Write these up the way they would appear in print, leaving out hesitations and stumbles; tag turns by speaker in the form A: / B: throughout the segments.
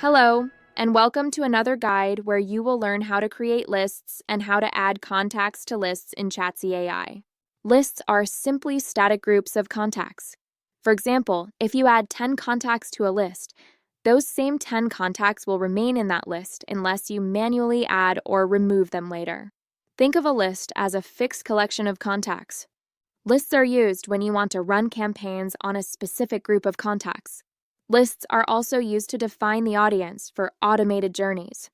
A: Hello, and welcome to another guide where you will learn how to create lists and how to add contacts to lists in Chatzy AI. Lists are simply static groups of contacts. For example, if you add 10 contacts to a list, those same 10 contacts will remain in that list unless you manually add or remove them later. Think of a list as a fixed collection of contacts. Lists are used when you want to run campaigns on a specific group of contacts. Lists are also used to define the audience for automated journeys.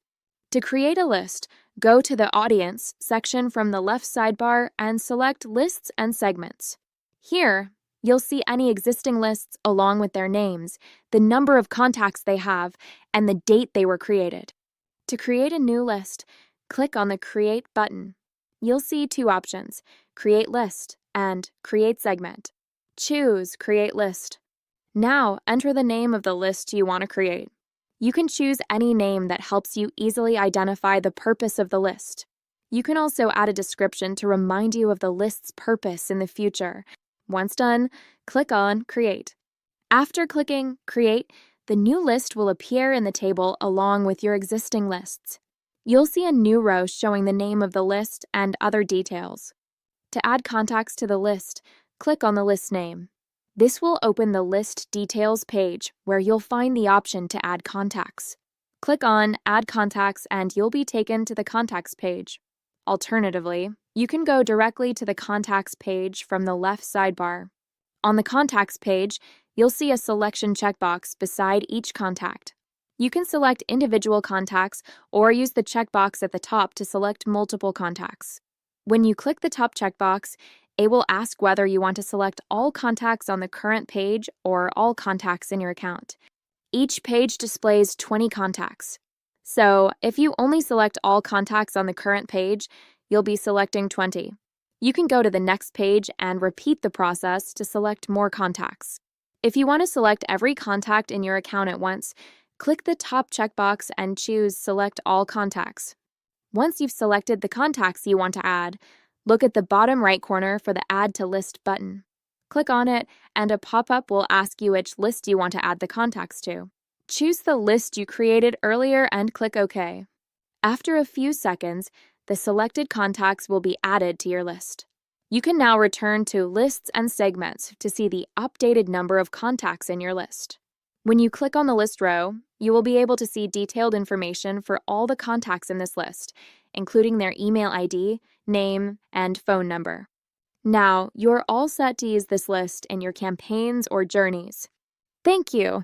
A: To create a list, go to the Audience section from the left sidebar and select Lists and Segments. Here, you'll see any existing lists along with their names, the number of contacts they have, and the date they were created. To create a new list, click on the Create button. You'll see two options, Create List and Create Segment. Choose Create List. Now, enter the name of the list you want to create. You can choose any name that helps you easily identify the purpose of the list. You can also add a description to remind you of the list's purpose in the future. Once done, click on Create. After clicking Create, the new list will appear in the table along with your existing lists. You'll see a new row showing the name of the list and other details. To add contacts to the list, click on the list name. This will open the List Details page where you'll find the option to add contacts. Click on Add Contacts and you'll be taken to the Contacts page. Alternatively, you can go directly to the Contacts page from the left sidebar. On the Contacts page, you'll see a selection checkbox beside each contact. You can select individual contacts or use the checkbox at the top to select multiple contacts. When you click the top checkbox, it will ask whether you want to select all contacts on the current page or all contacts in your account. Each page displays 20 contacts. So, if you only select all contacts on the current page, you'll be selecting 20. You can go to the next page and repeat the process to select more contacts. If you want to select every contact in your account at once, click the top checkbox and choose Select All Contacts. Once you've selected the contacts you want to add, look at the bottom right corner for the Add to List button. Click on it, and a pop-up will ask you which list you want to add the contacts to. Choose the list you created earlier and click OK. After a few seconds, the selected contacts will be added to your list. You can now return to Lists and Segments to see the updated number of contacts in your list. When you click on the list row, you will be able to see detailed information for all the contacts in this list, including their email ID, name, and phone number. Now, you're all set to use this list in your campaigns or journeys. Thank you!